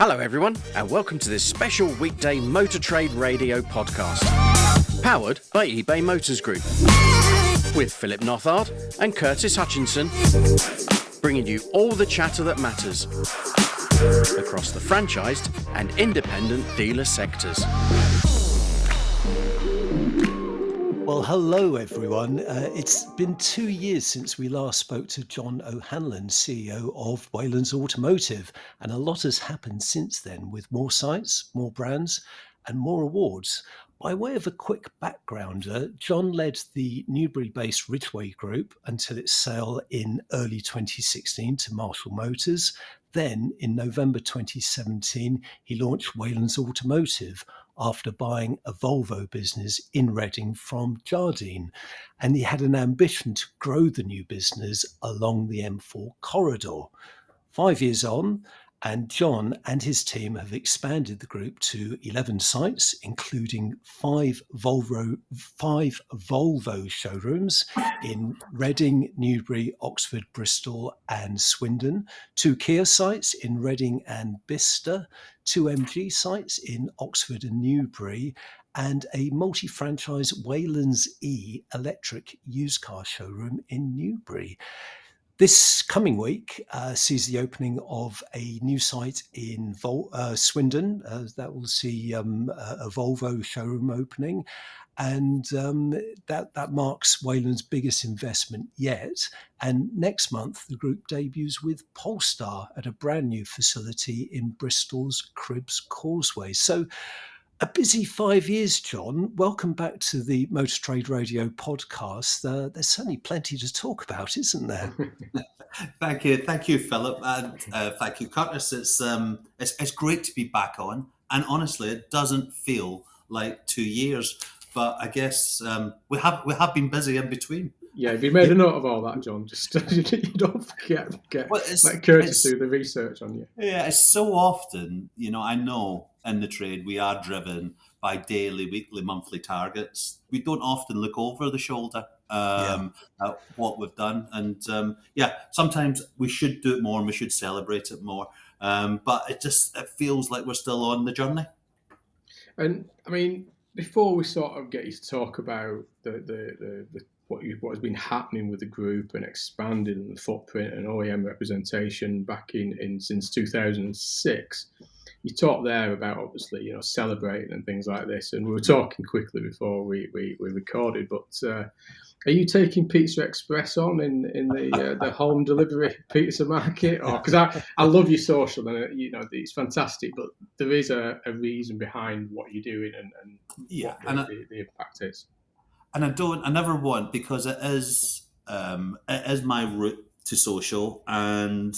Hello everyone, and welcome to this special weekday Motor Trade Radio podcast, powered by eBay Motors Group, with Philip Nothard and Curtis Hutchinson, bringing you all the chatter that matters across the franchised and independent dealer sectors. Well, hello everyone. It's been 2 years since we last spoke to John O'Hanlon, CEO of Waylands Automotive, and a lot has happened since then with more sites, more brands and more awards. By way of a quick background, John led the Newbury-based Ridgeway Group until its sale in early 2016 to Marshall Motors. Then, in November 2017, he launched Waylands Automotive after buying a Volvo business in Reading from Jardine. And he had an ambition to grow the new business along the M4 corridor. 5 years on, and John and his team have expanded the group to 11 sites, including five Volvo showrooms in Reading, Newbury, Oxford, Bristol and Swindon, 2 Kia sites in Reading and Bicester, 2 MG sites in Oxford and Newbury, and a multi-franchise Waylands E electric used car showroom in Newbury. This coming week sees the opening of a new site in Swindon. That will see a Volvo showroom opening. And that marks Wayland's biggest investment yet. And next month, the group debuts with Polestar at a brand new facility in Bristol's Cribbs Causeway. So a busy 5 years, John. Welcome back to the Motor Trade Radio podcast. There's certainly plenty to talk about, isn't there? Thank you, Philip, and thank you, Curtis. It's great to be back on, and honestly, it doesn't feel like 2 years. But I guess we have been busy in between. Yeah, have you made a note of all that, John? Just you don't forget. Let Curtis do the research on you. Yeah, it's so often, I know in the trade we are driven by daily, weekly, monthly targets. We don't often look over the shoulder at what we've done. And sometimes we should do it more and we should celebrate it more. But it feels like we're still on the journey. And I mean, before we sort of get you to talk about the what has been happening with the group and expanding the footprint and OEM representation back in since 2006, you talked there about obviously celebrating and things like this, and we were talking quickly before we recorded. But are you taking Pizza Express on in the home delivery pizza market? Or because I love your social and it's fantastic, but there is a reason behind what you're doing and what the impact is. And I never want, because it is my route to social, and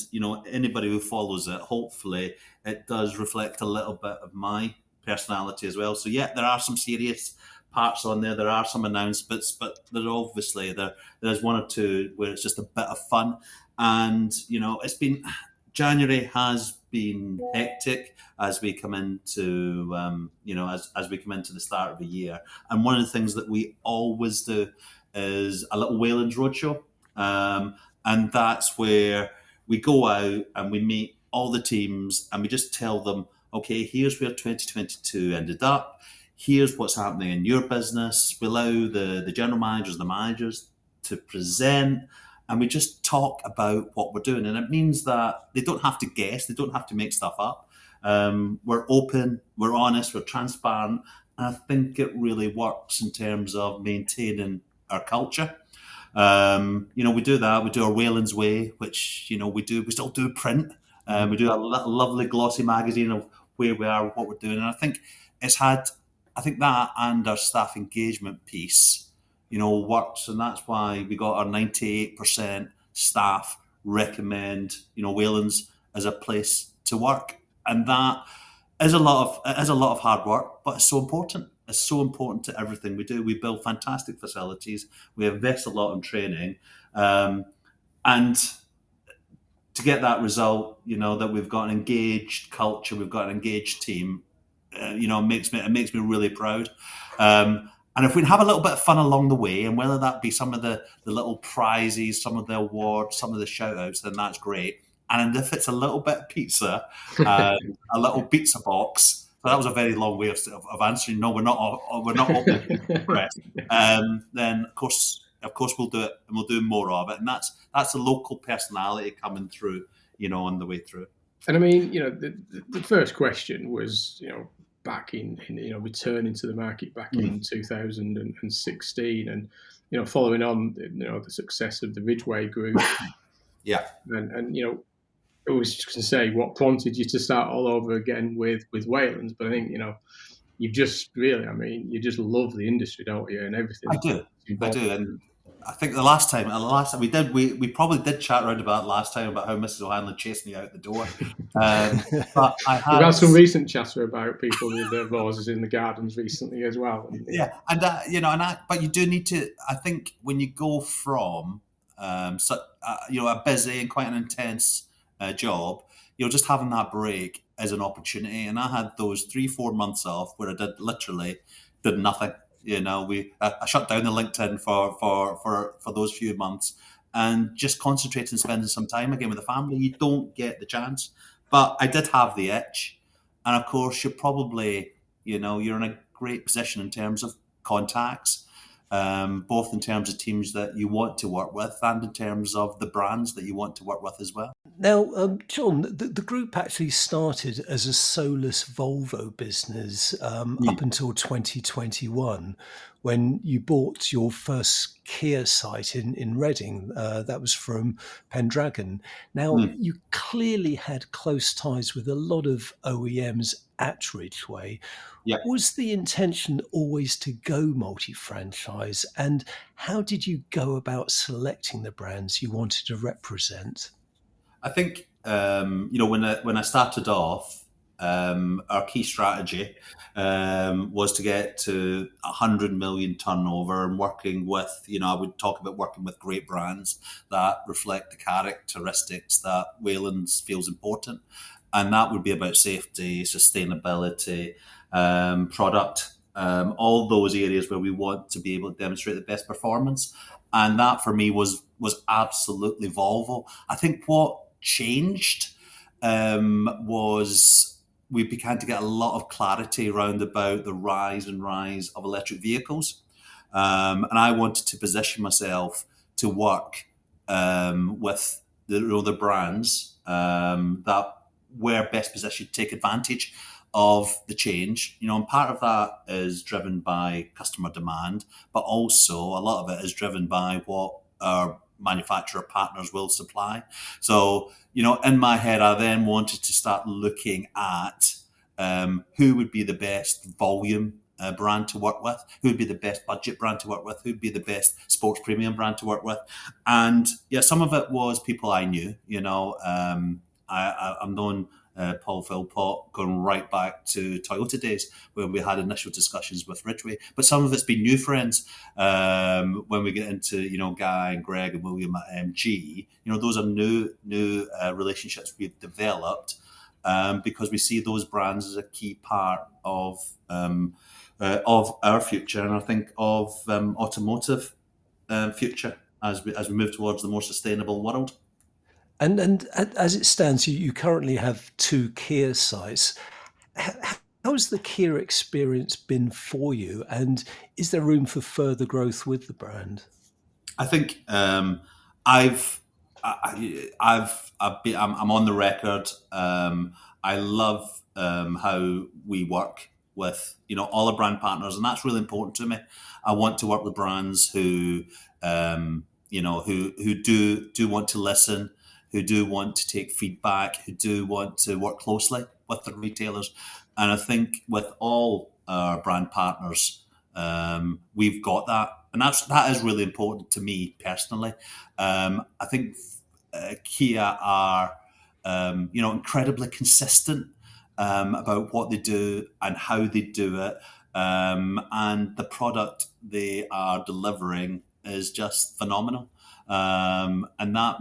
anybody who follows it, hopefully it does reflect a little bit of my personality as well. So yeah, there are some serious parts on there. There are some announcements, but there's one or two where it's just a bit of fun. And January has been hectic as we come into as we come into the start of the year. And one of the things that we always do is a little Waylands roadshow, and that's where we go out and we meet all the teams and we just tell them, okay, here's where 2022 ended up. Here's what's happening in your business. We allow the general managers, the managers to present, and we just talk about what we're doing. And it means that they don't have to guess, they don't have to make stuff up. We're open, we're honest, we're transparent. And I think it really works in terms of maintaining our culture. We do that. We do our Waylands Way, which, we still do print. We do a lovely glossy magazine of where we are, what we're doing. And I think that and our staff engagement piece, works. And that's why we got our 98% staff recommend, Waylands as a place to work. And that is a lot of hard work, but it's so important. It's so important to everything we do. We build fantastic facilities. We invest a lot in training. And to get that result, that we've got an engaged culture, we've got an engaged team, it makes me really proud. And if we have a little bit of fun along the way, and whether that be some of the little prizes, some of the awards, some of the shout outs, then that's great. And if it's a little bit of pizza and a little pizza box, so that was a very long way of answering. No, we're not all Pizza Express. Then of course, we'll do it, and we'll do more of it. And that's the local personality coming through, on the way through. And I mean, the first question was, back in returning to the market back in 2016, and following on, the success of the Ridgeway Group, Yeah. and I was just going to say what prompted you to start all over again with Waylands, but I think you just really, you just love the industry, don't you, and everything. I do, and I think the last time we probably did chat around about last time about how Mrs. O'Hanlon chased me out the door. But we've had some recent chatter about people with their roses in the gardens recently as well. Yeah, and but you do need to. I think when you go from a busy and quite an intense job, just having that break is an opportunity. And I had those 3-4 months off where I did nothing. I shut down the LinkedIn for those few months and just concentrated and spending some time again with the family. You don't get the chance, but I did have the itch, and of course, you're probably you're in a great position in terms of contacts, both in terms of teams that you want to work with and in terms of the brands that you want to work with as well. Now, John, the group actually started as a soulless Volvo business up until 2021, when you bought your first Kia site in Reading. That was from Pendragon. Now, you clearly had close ties with a lot of OEMs at Ridgeway. Yeah. Was the intention always to go multi-franchise? And how did you go about selecting the brands you wanted to represent? I think when I started off, our key strategy was to get to 100 million turnover, and working with I would talk about working with great brands that reflect the characteristics that Waylands feels important, and that would be about safety, sustainability, product, all those areas where we want to be able to demonstrate the best performance. And that for me was absolutely Volvo. I think what changed was we began to get a lot of clarity around about the rise of electric vehicles, and I wanted to position myself to work with the brands that were best positioned to take advantage of the change. And part of that is driven by customer demand, but also a lot of it is driven by what our manufacturer partners will supply. So, in my head, I then wanted to start looking at who would be the best volume brand to work with, who would be the best budget brand to work with, who would be the best sports premium brand to work with. And some of it was people I knew. I've known Paul Philpott going right back to Toyota days where we had initial discussions with Ridgeway. But some of it's been new friends. When we get into Guy and Greg and William at MG, those are new relationships we've developed because we see those brands as a key part of our future, and I think of automotive future as we move towards the more sustainable world. And as it stands, you currently have 2 Kia sites. How's the Kia experience been for you? And is there room for further growth with the brand? I think I'm on the record. I love how we work with all our brand partners, and that's really important to me. I want to work with brands who who do want to listen, who do want to take feedback, who do want to work closely with the retailers. And I think with all our brand partners, we've got that. And that is really important to me personally. I think Kia are, incredibly consistent about what they do and how they do it. And the product they are delivering is just phenomenal. And that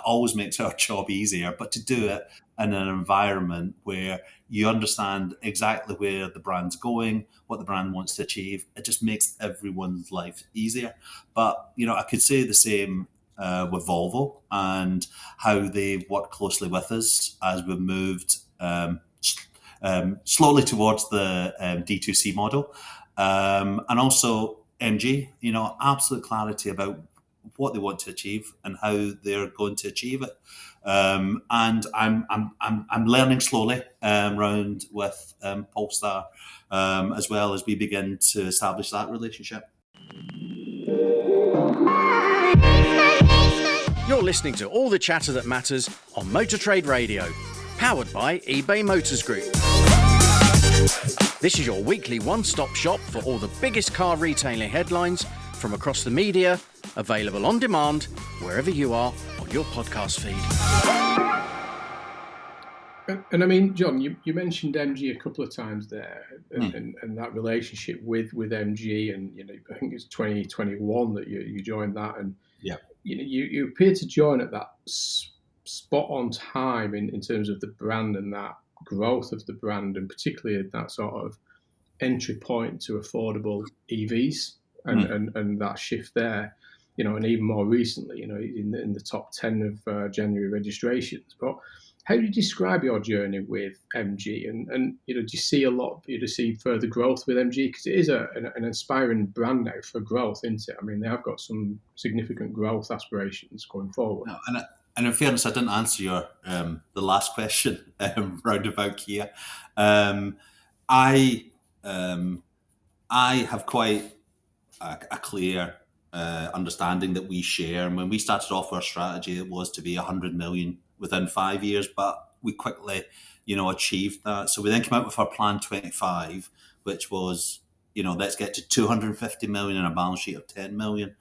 always makes our job easier, but to do it in an environment where you understand exactly where the brand's going, what the brand wants to achieve, it just makes everyone's life easier. But, I could say the same with Volvo and how they've worked closely with us as we've moved slowly towards the D2C model. And also MG, absolute clarity about what they want to achieve and how they're going to achieve it. And I'm learning slowly around with Polestar as well as we begin to establish that relationship. You're listening to all the chatter that matters on Motor Trade Radio, powered by eBay Motors Group. This is your weekly one-stop shop for all the biggest car retailing headlines from across the media, available on demand wherever you are on your podcast feed. And I mean, John, you mentioned MG a couple of times there, and that relationship with MG, and I think it's 2021 that you joined that, and you appear to join at that spot on time in terms of the brand and that growth of the brand, and particularly that sort of entry point to affordable EVs and that shift there, and even more recently, in the top 10 of January registrations. But how do you describe your journey with MG? And do you see see further growth with MG? Because it is an inspiring brand now for growth, isn't it? I mean, they have got some significant growth aspirations going forward. No, and in fairness, I didn't answer your the last question round about Kia. I have quite a clear understanding that we share. And when we started off our strategy, it was to be 100 million within 5 years, but we quickly, achieved that. So we then came out with our plan 25, which was, let's get to 250 million in a balance sheet of 10 million.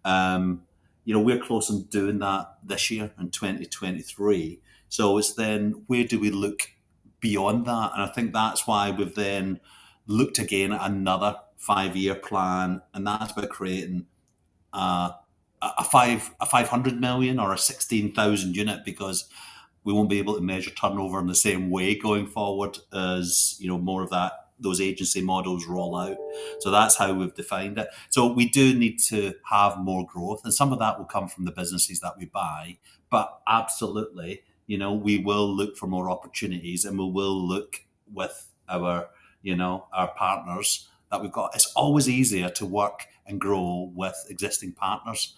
We're close on doing that this year in 2023. So it's then, where do we look beyond that? And I think that's why we've then looked again at another 5-year plan, and that's about creating a 500 million or a 16,000 unit, because we won't be able to measure turnover in the same way going forward as more of those agency models roll out. So that's how we've defined it. So we do need to have more growth, and some of that will come from the businesses that we buy. But absolutely, we will look for more opportunities, and we will look with our partners that we've got. It's always easier to work and grow with existing partners.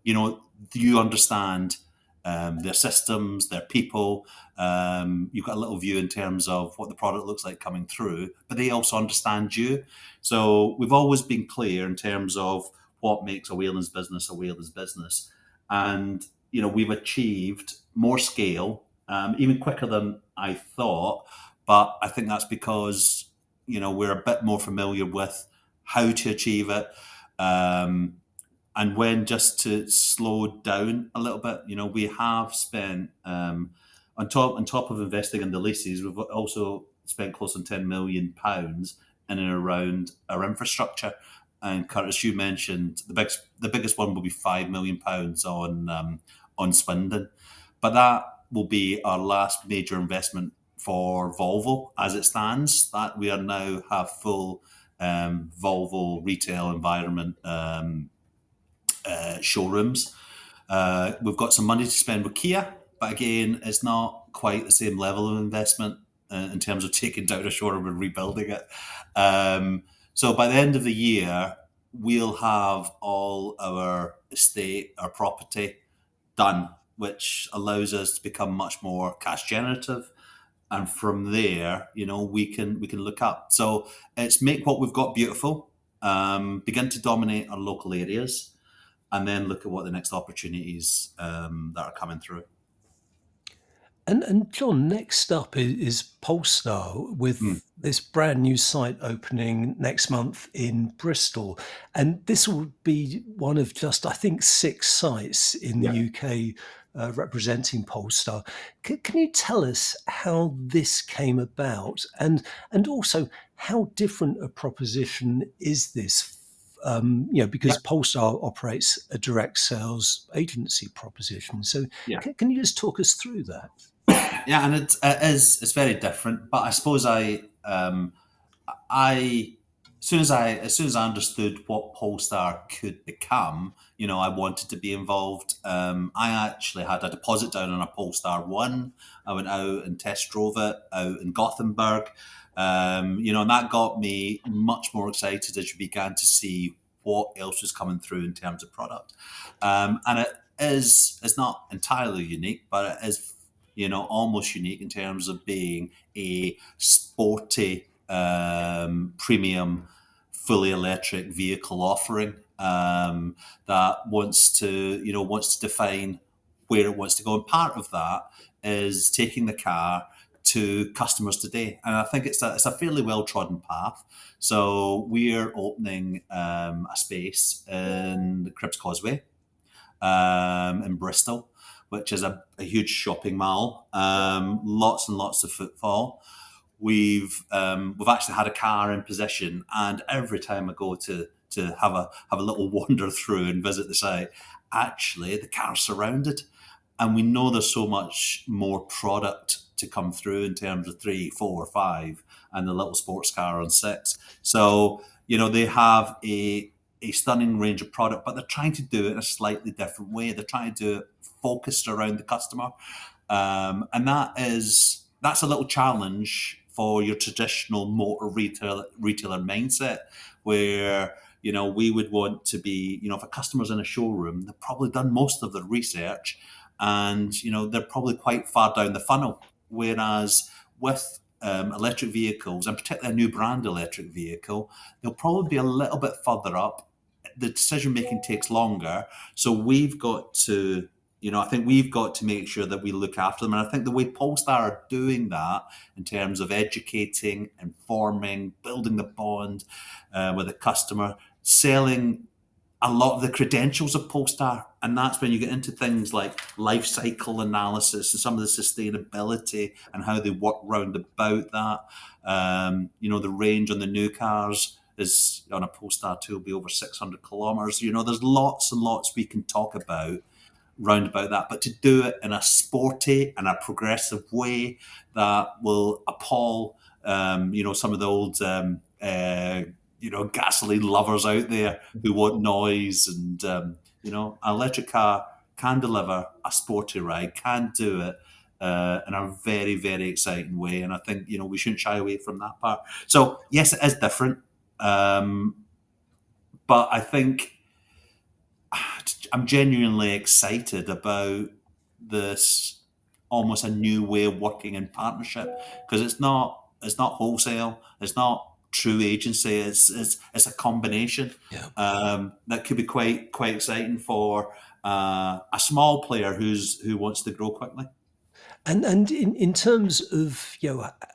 You understand their systems, their people. You've got a little view in terms of what the product looks like coming through, but they also understand you. So we've always been clear in terms of what makes a Waylands business a Waylands business. And, we've achieved more scale, even quicker than I thought. But I think that's because, we're a bit more familiar with how to achieve it. And when just to slow down a little bit, we have spent on top of investing in the leases, we've also spent close on £10 million in and around our infrastructure. And Curtis, you mentioned the biggest one will be £5 million on Swindon, but that will be our last major investment for Volvo as it stands. That we are now have full Volvo retail environment. Showrooms. We've got some money to spend with Kia, but again, it's not quite the same level of investment in terms of taking down a showroom and rebuilding it. So by the end of the year, we'll have all our estate, our property done, which allows us to become much more cash generative. And from there, we can look up. So it's make what we've got beautiful, begin to dominate our local areas, and then look at what the next opportunities that are coming through. And John, next up is Polestar with this brand new site opening next month in Bristol. And this will be one of just, I think, 6 sites in the UK representing Polestar. Can you tell us how this came about, and also how different a proposition is this? Because Polestar operates a direct sales agency proposition. So can you just talk us through that? Yeah, and it's very different. But I suppose I as soon as I understood what Polestar could become, I wanted to be involved. I actually had a deposit down on a Polestar One. I went out and test drove it out in Gothenburg. And that got me much more excited as you began to see what else was coming through in terms of product. And it's not entirely unique, but it is, almost unique in terms of being a sporty premium fully electric vehicle offering that wants to define where it wants to go. And part of that is taking the car to customers today. And I think it's a fairly well trodden path. So we're opening a space in the Cribbs Causeway in Bristol, which is a huge shopping mall. Lots and lots of footfall. We've actually had a car in possession, and every time I go to have a little wander through and visit the site, actually the car's surrounded, and we know there's so much more product to come through in terms of 3, 4, 5, and the little sports car on 6. So they have a stunning range of product, but they're trying to do it in a slightly different way. They're trying to do it focused around the customer, and that's a little challenge for your traditional motor retailer mindset, where we would want to be, if a customer's in a showroom, they've probably done most of the research, and they're probably quite far down the funnel. Whereas with electric vehicles, and particularly a new brand electric vehicle, they'll probably be a little bit further up. The decision making takes longer, so we've got to I think we've got to make sure that we look after them. And I think the way Polestar are doing that in terms of educating, informing, building the bond with the customer, selling a lot of the credentials of Polestar. And that's when you get into things like life cycle analysis and some of the sustainability and how they work round about that. The range on the new cars is on a Polestar 2 will be over 600 kilometers. There's lots and lots we can talk about round about that, but to do it in a sporty and a progressive way that will appall, some of the old, gasoline lovers out there who want noise, and an electric car can deliver a sporty ride, can do it in a very, very exciting way, and I think we shouldn't shy away from that part. So yes, it is different, but I think I'm genuinely excited about this, almost a new way of working in partnership, because it's not wholesale, it's not true agency, it's a combination. That could be quite exciting for a small player who wants to grow quickly. And in terms of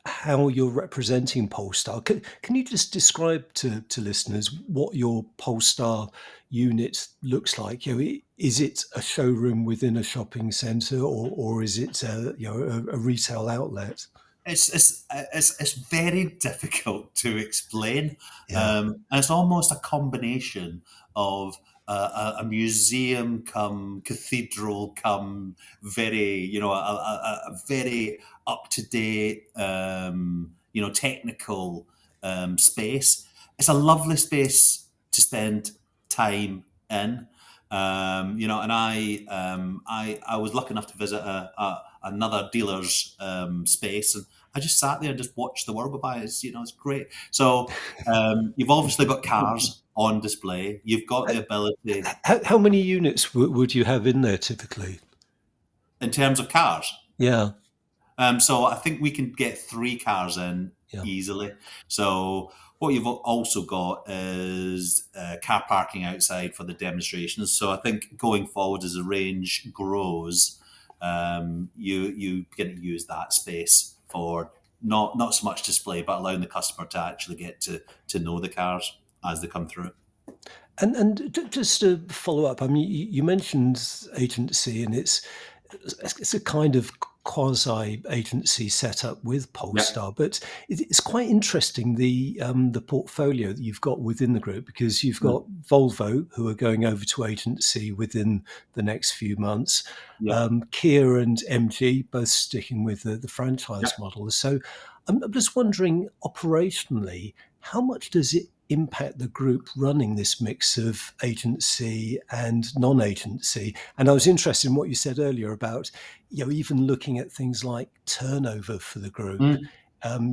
how you're representing Polestar, can you just describe to listeners what your Polestar unit looks like? Is it a showroom within a shopping centre, or is it a retail outlet? It's very difficult to explain. Yeah. And it's almost a combination of a museum come cathedral come very, a very up to date, technical space. It's a lovely space to spend time in. And I was lucky enough to visit another dealer's space, and I just sat there and just watched the world go by. It's great. So you've obviously got cars on display. You've got the ability How many units would you have in there typically? in terms of cars. Yeah. So I think we can get 3 cars in Yeah. easily. So what you've also got is car parking outside for the demonstrations. So I think going forward as the range grows, you get to use that space for not so much display, but allowing the customer to actually get to know the cars as they come through. And just to follow up, I mean, you mentioned agency, and it's a kind of quasi-agency setup with Polestar, but it's quite interesting, the portfolio that you've got within the group, because you've got Volvo, who are going over to agency within the next few months, Yeah. Kia and MG both sticking with the franchise model. So I'm just wondering, operationally, how much does it impact the group running this mix of agency and non-agency? And I was interested in what you said earlier about, even looking at things like turnover for the group.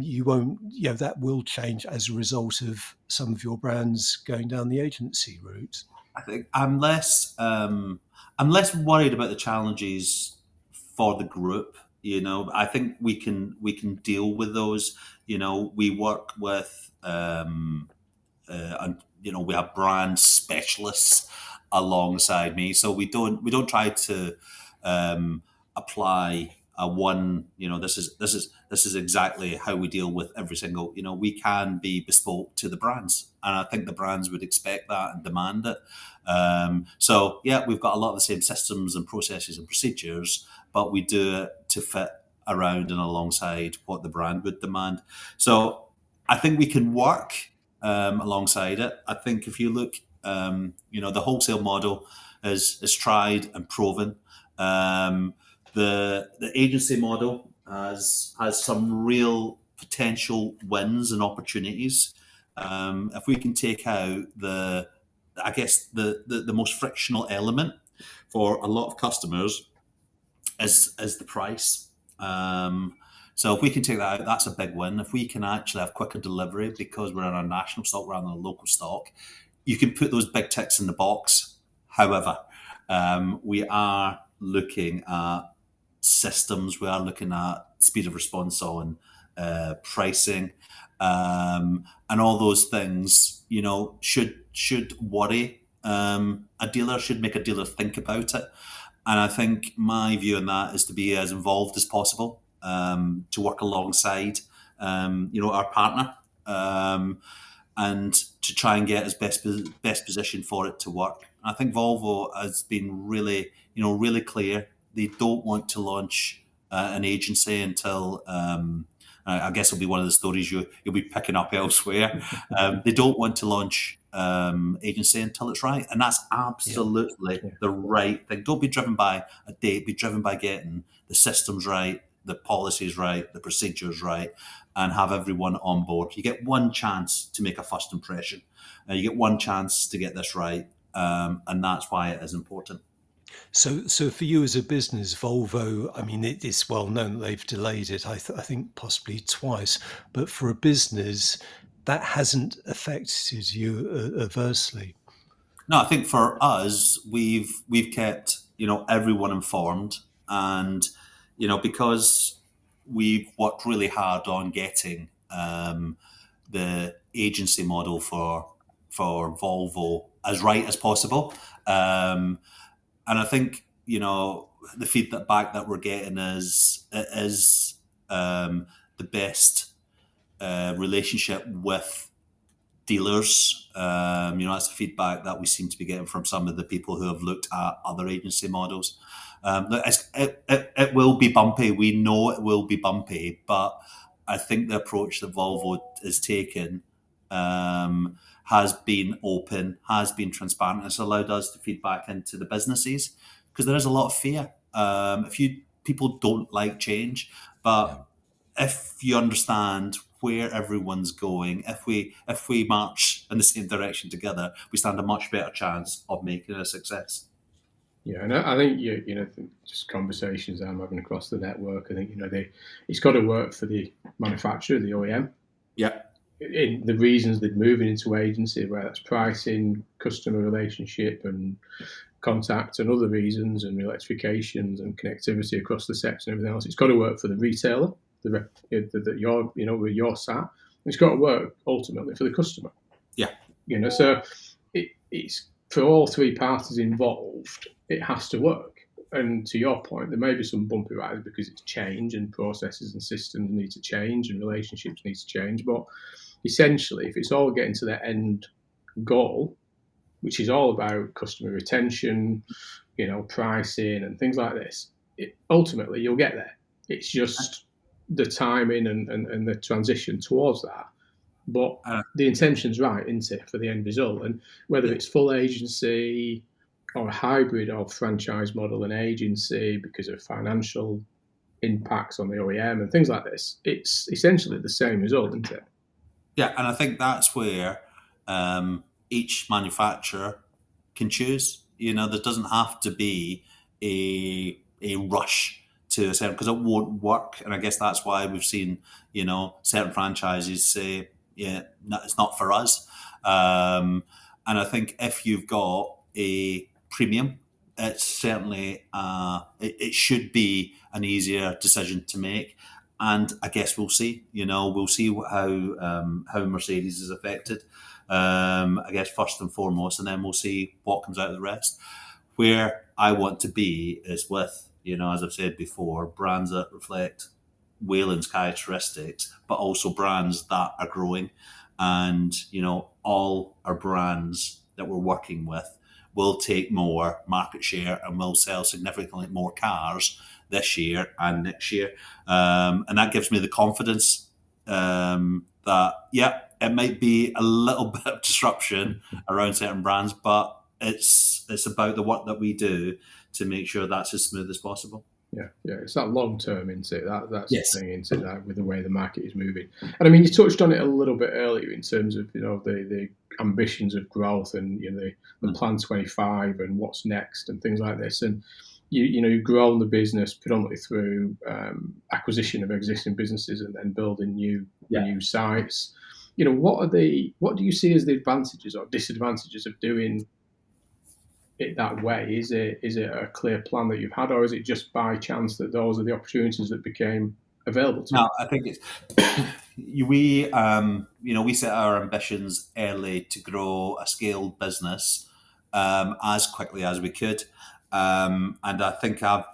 You won't, that will change as a result of some of your brands going down the agency route. I think I'm less worried about the challenges for the group. I think we can deal with those. We work with and we have brand specialists alongside me, so we don't try to apply a one. This is exactly how we deal with every single. We can be bespoke to the brands, and I think the brands would expect that and demand it. So yeah, we've got a lot of the same systems and processes and procedures, but we do it to fit around and alongside what the brand would demand. So I think we can work alongside it. I think if you look, the wholesale model is tried and proven. The agency model has some real potential wins and opportunities. If we can take out I guess the most frictional element for a lot of customers is the price. So if we can take that out, that's a big win. If we can actually have quicker delivery because we're on a national stock rather than a local stock, you can put those big ticks in the box. However, we are looking at systems, we are looking at speed of response on pricing, and all those things. Should worry a dealer, should make a dealer think about it. And I think my view on that is to be as involved as possible, to work alongside, our partner, and to try and get as best position for it to work. I think Volvo has been really clear. They don't want to launch an agency until. I guess it'll be one of the stories you'll be picking up elsewhere. They don't want to launch agency until it's right, and that's absolutely the right thing. Don't be driven by a date. Be driven by getting the systems right, the policies right, the procedures right, and have everyone on board. You get one chance to make a first impression. You get one chance to get this right, and that's why it is important. So for you as a business, Volvo, I mean, it's well known that they've delayed it, I think possibly twice, but for a business, that hasn't affected you adversely. No, I think for us, we've kept everyone informed, and because we've worked really hard on getting the agency model for Volvo as right as possible. And I think the feedback that we're getting is it is the best relationship with dealers. That's the feedback that we seem to be getting from some of the people who have looked at other agency models. It will be bumpy. We know it will be bumpy, but I think the approach that Volvo is taking has been open, has been transparent. It's allowed us to feed back into the businesses because there is a lot of fear. People don't like change, but if you understand where everyone's going, if we march in the same direction together, we stand a much better chance of making a success. Yeah, and I think just conversations I'm having across the network. I think it's got to work for the manufacturer, the OEM. Yeah. In the reasons they're moving into agency, whether that's pricing, customer relationship, and contact, and other reasons, and electrifications and connectivity across the sector and everything else. It's got to work for the retailer that you're where you're sat. It's got to work ultimately for the customer. Yeah. So it's for all three parties involved. It has to work. And to your point, there may be some bumpy rides because it's change and processes and systems need to change and relationships need to change. But essentially, if it's all getting to that end goal, which is all about customer retention, pricing and things like this, ultimately you'll get there. It's just the timing and the transition towards that. But the intention's right, isn't it, for the end result? And whether it's full agency or a hybrid of franchise model and agency because of financial impacts on the OEM and things like this, it's essentially the same result, isn't it? Yeah, and I think that's where each manufacturer can choose. There doesn't have to be a rush to a certain, because it won't work. And I guess that's why we've seen, certain franchises say, yeah, no, it's not for us. And I think if you've got a premium, it's certainly it should be an easier decision to make. And I guess we'll see. We'll see how Mercedes is affected. I guess first and foremost, and then we'll see what comes out of the rest. Where I want to be is with, as I've said before, brands that reflect Wayland's characteristics, but also brands that are growing. And, all our brands that we're working with will take more market share and will sell significantly more cars this year and next year. And that gives me the confidence that, yeah, it might be a little bit of disruption around certain brands, but it's about the work that we do to make sure that's as smooth as possible. Yeah, it's that long term, isn't it? That's Yes. the thing, isn't it? That with the way the market is moving. And I mean, you touched on it a little bit earlier in terms of the ambitions of growth and the Plan 25 and what's next and things like this. And you've grown the business predominantly through acquisition of existing businesses and then building new sites. What do you see as the advantages or disadvantages of doing it that way? Is it a clear plan that you've had, or is it just by chance that those are the opportunities that became available to you? No, I think it's we set our ambitions early to grow a scaled business as quickly as we could, and I think I've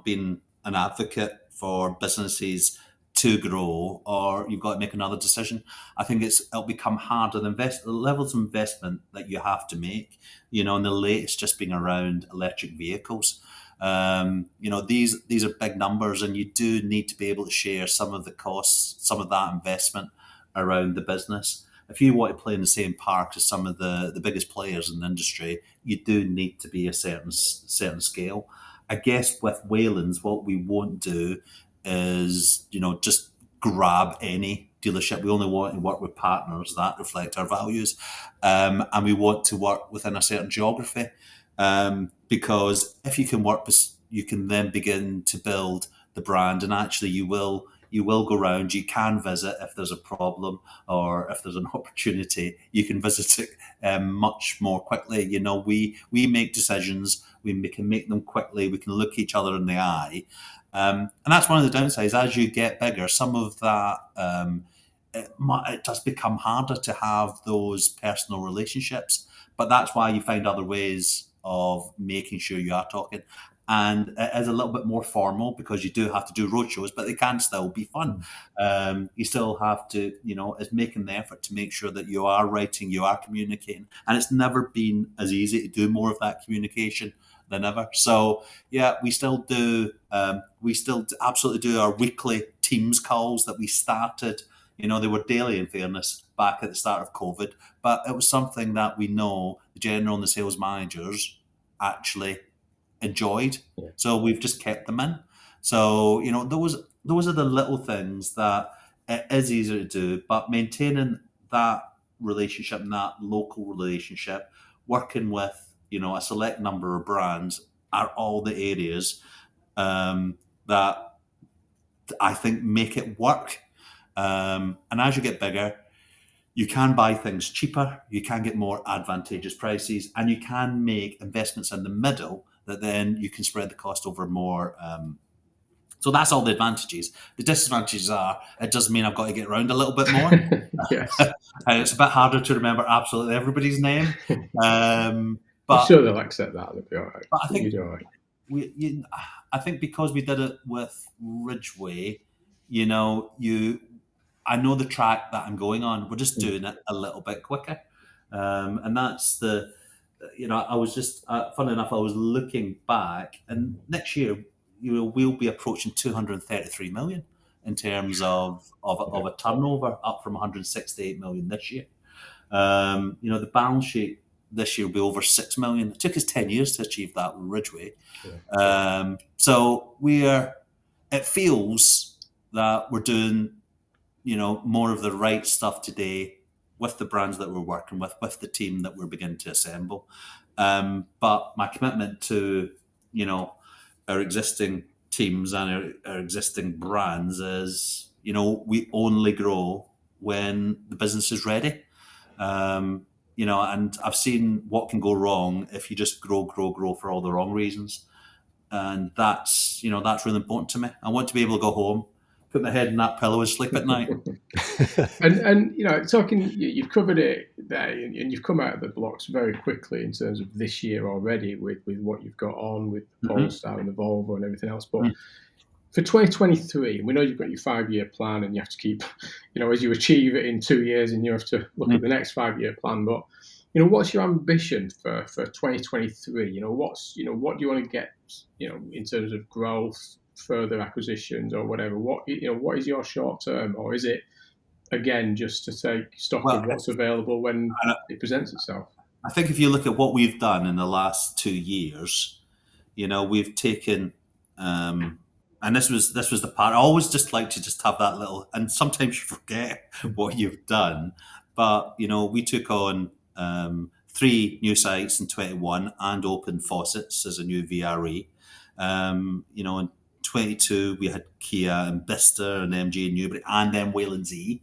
been an advocate for businesses to grow, or you've got to make another decision. I think it'll become harder. The levels of investment that you have to make, and the latest just being around electric vehicles. These are big numbers, and you do need to be able to share some of the costs, some of that investment around the business. If you want to play in the same park as some of the biggest players in the industry, you do need to be a certain scale. I guess with Waylands, what we won't do is, just grab any dealership. We only want to work with partners that reflect our values, and we want to work within a certain geography. Because if you can work, you can then begin to build the brand, and actually you will go around. You can visit if there's a problem or if there's an opportunity. You can visit it much more quickly. We make decisions. We can make them quickly. We can look each other in the eye, and that's one of the downsides. As you get bigger, some of that. It does become harder to have those personal relationships, but that's why you find other ways of making sure you are talking. And it is a little bit more formal because you do have to do roadshows, but they can still be fun. You still have to, it's making the effort to make sure that you are writing, you are communicating. And it's never been as easy to do more of that communication than ever. So, yeah, we still do, absolutely do our weekly Teams calls that we started. They were daily, in fairness, back at the start of COVID, but it was something that we know the general and the sales managers actually enjoyed. Yeah. So we've just kept them in. So, those are the little things that it is easier to do, but maintaining that relationship and that local relationship, working with, a select number of brands are all the areas that I think make it work. And as you get bigger, you can buy things cheaper, you can get more advantageous prices, and you can make investments in the middle that then you can spread the cost over more. So that's all the advantages. The disadvantages are, it does mean I've got to get around a little bit more. Yes. It's a bit harder to remember absolutely everybody's name. I'm But sure they'll accept that. They'll be all right. But I think You're all right. I think because we did it with Ridgeway, I know the track that I'm going on. We're just doing it a little bit quicker, and that's I was just funny enough. I was looking back, and next year, we'll be approaching 233 million in terms of a turnover, up from 168 million this year. The balance sheet this year will be over 6 million. It took us 10 years to achieve that with Ridgeway. Yeah. So it feels that we're doing, more of the right stuff today with the brands that we're working with the team that we're beginning to assemble. But my commitment to, our existing teams and our existing brands is, we only grow when the business is ready. And I've seen what can go wrong if you just grow for all the wrong reasons. And that's really important to me. I want to be able to go home, put my head in that pillow and sleep at night. And talking, you've covered it there, and you've come out of the blocks very quickly in terms of this year already with what you've got on with the Polestar and the Volvo and everything else. But for 2023, we know you've got your 5-year plan, and you have to keep, as you achieve it in 2 years, and you have to look at the next 5-year plan. But what's your ambition for 2023? What do you want to get, in terms of growth, further acquisitions, or whatever? What is your short term, or is it again just to take stock of what's available when it presents itself? I think if you look at what we've done in the last 2 years, we've taken, and this was the part I always just like to just have that little, and sometimes you forget what you've done, but we took on 3 new sites in 21 and opened Fawcett's as a new VRE. In 22 we had Kia and Bicester and MG in Newbury, and then Waylands E.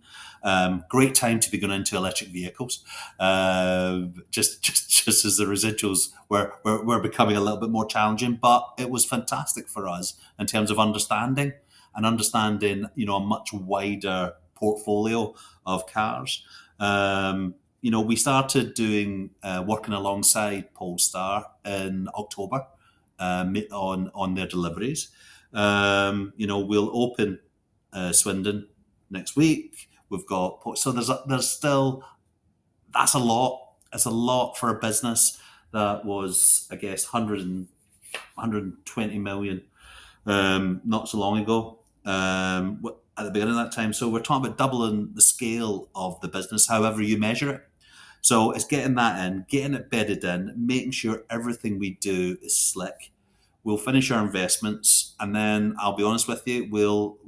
Great time to be going into electric vehicles. Just as the residuals were becoming a little bit more challenging, but it was fantastic for us in terms of understanding a much wider portfolio of cars. We started doing working alongside Polestar in October on their deliveries. We'll open Swindon next week. We've got, so there's still, that's a lot. It's a lot for a business that was, I guess, 120 million not so long ago at the beginning of that time. So we're talking about doubling the scale of the business, however you measure it. So it's getting that in, getting it bedded in, making sure everything we do is slick. We'll finish our investments, and then I'll be honest with you, we'll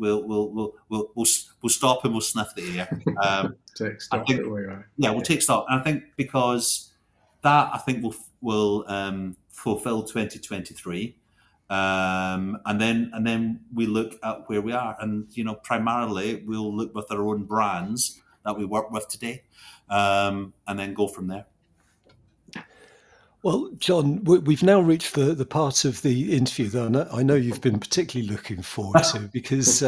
stop and we'll sniff the air. Take stock. We'll take stock. And I think because that, will fulfill 2023, and then we look at where we are, and primarily we'll look with our own brands that we work with today, and then go from there. Well, John, we've now reached the part of the interview that I know you've been particularly looking forward to, because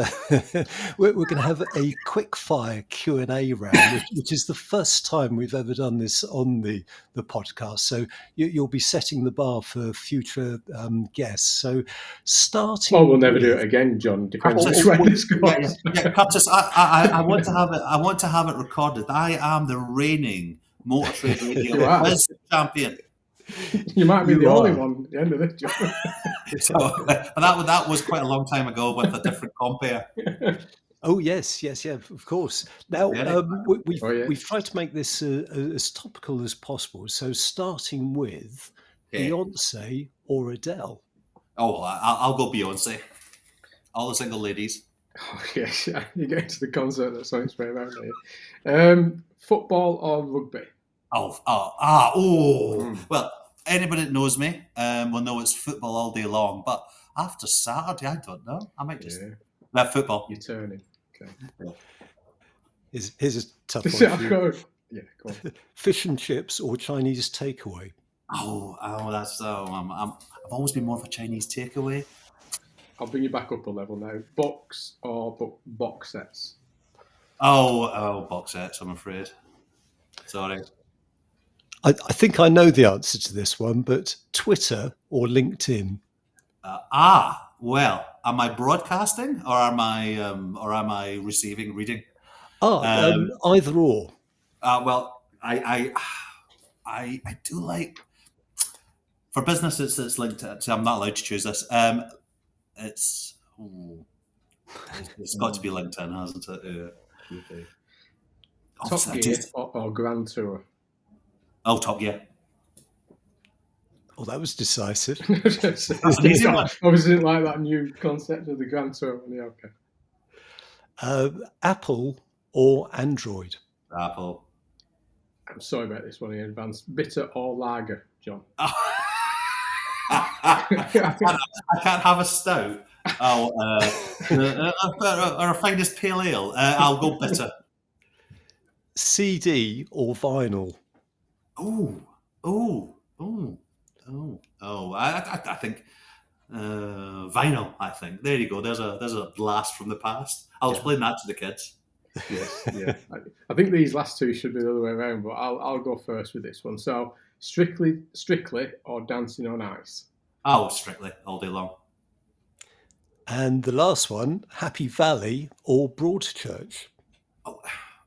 we're going to have a quick fire Q&A round, which is the first time we've ever done this on the podcast. So you'll be setting the bar for future guests. So starting, well, we'll never do it again, John. Depends which way this goes. Yeah, Curtis, I want to have it. I want to have it recorded. I am the reigning Motor Trade Radio quiz champion. You might be the only one at the end of this job. But that was quite a long time ago with a different compare. Oh yes, of course. Now we've tried to make this as topical as possible. So starting with Beyonce or Adele. Oh, I'll go Beyonce. All the single ladies. Oh yes, you get into the concert that song's very about me. Football or rugby? Well, anybody that knows me will know it's football all day long. But after Saturday, I don't know. I might just have football. You're turning. Okay. Yeah. Here's a tough one. Go on. Fish and chips or Chinese takeaway? That's I've always been more of a Chinese takeaway. I'll bring you back up a level now. Box or box sets? Box sets, I'm afraid. Sorry. I think I know the answer to this one, but Twitter or LinkedIn? Well, am I broadcasting or am I reading? Either or. Well, I do like, for business it's LinkedIn. So I'm not allowed to choose this. It's got to be LinkedIn, hasn't it? Yeah. Top Gear or Grand Tour? Oh, Top Gear. Oh, that was decisive. That's an easy one. Obviously didn't like that new concept of the Grand Tour. Yeah, okay. Apple or Android? Apple. I'm sorry about this one in advance. Bitter or lager, John? I can't have a stout. Oh, or a finest pale ale. I'll go bitter. CD or vinyl? Oh, oh, oh, oh. I think vinyl. I think there you go. There's a blast from the past. I'll explain that to the kids. Yes, yeah. I think these last two should be the other way around, but I'll go first with this one. So, strictly or dancing on ice? Oh, strictly all day long. And the last one, Happy Valley or Broadchurch? Oh,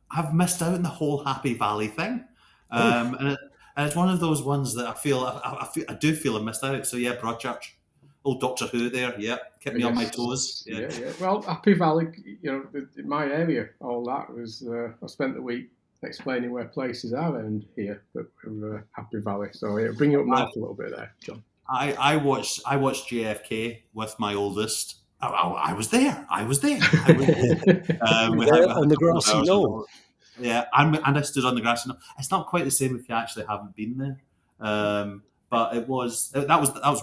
I've missed out on the whole Happy Valley thing, and it's one of those ones that I do feel I missed out. So yeah, Broadchurch, old Doctor Who there, yeah, kept me on my toes. Yeah. Well, Happy Valley, my area, all that was. I spent the week explaining where places are around here, but Happy Valley. So yeah, bring you up north a little bit there, John. I watched JFK with my oldest. I was there. On the grassy knoll. Yeah, and I stood on the grassy knoll. It's not quite the same if you actually haven't been there, but that was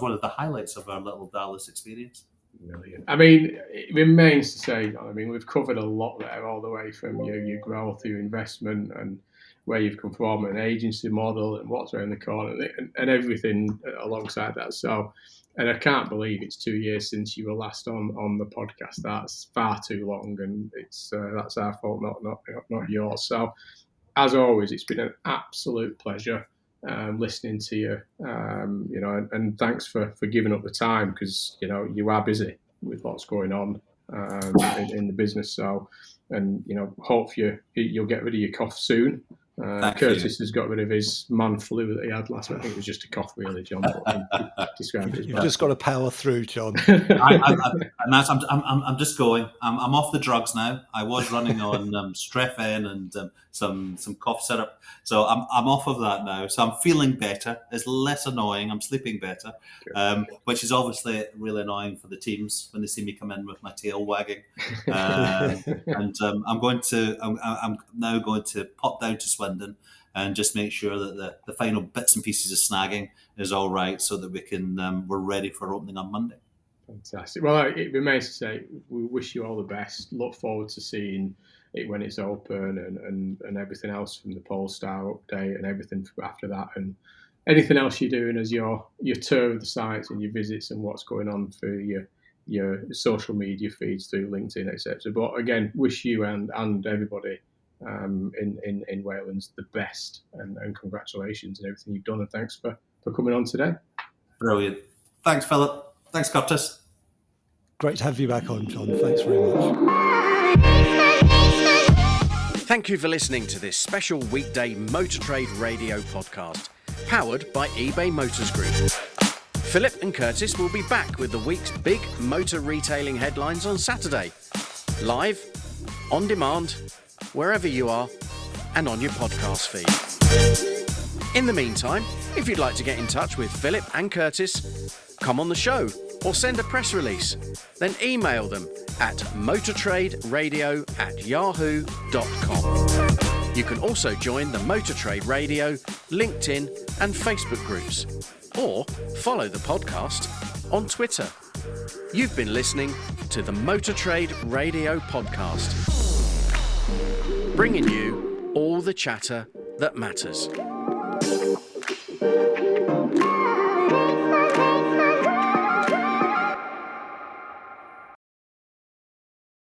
one of the highlights of our little Dallas experience. Brilliant. I mean, it remains to say, I mean, we've covered a lot there, all the way from your growth, your investment, and where you've come from, an agency model, and what's around the corner, and everything alongside that. So, and I can't believe it's 2 years since you were last on the podcast. That's far too long, and that's our fault, not yours. So, as always, it's been an absolute pleasure listening to you. And thanks for giving up the time, because you are busy with what's going on in the business. So, and hope you'll get rid of your cough soon. Curtis has got rid of his man flu that he had last week. I think it was just a cough, really, John. You've just got to power through, John. I'm just going. I'm off the drugs now. I was running on Strefen and some cough syrup, so I'm off of that now. So I'm feeling better. It's less annoying. I'm sleeping better, which is obviously really annoying for the teams when they see me come in with my tail wagging. And I'm now going to pop down to Swindon and just make sure that the final bits and pieces of snagging is all right, so that we're ready for opening on Monday. Fantastic. Well, it remains to say, we wish you all the best. Look forward to seeing it when it's open, and everything else from the Polestar update and everything after that, and anything else you're doing as your tour of the sites and your visits and what's going on for your social media feeds through LinkedIn, etc. But again, wish you and everybody in Waylands the best, and congratulations on everything you've done, and thanks for coming on today. Brilliant. Thanks, Philip. Thanks, Curtis. Great to have you back on, John. Thanks very much. Thank you for listening to this special weekday Motor Trade Radio podcast, powered by eBay Motors Group. Philip and Curtis will be back with the week's big motor retailing headlines on Saturday. Live, on demand, wherever you are, and on your podcast feed. In the meantime, if you'd like to get in touch with Philip and Curtis, come on the show or send a press release, then email them at motortraderadio@yahoo.com. You can also join the Motor Trade Radio, LinkedIn and Facebook groups, or follow the podcast on Twitter. You've been listening to the Motor Trade Radio podcast, bringing you all the chatter that matters.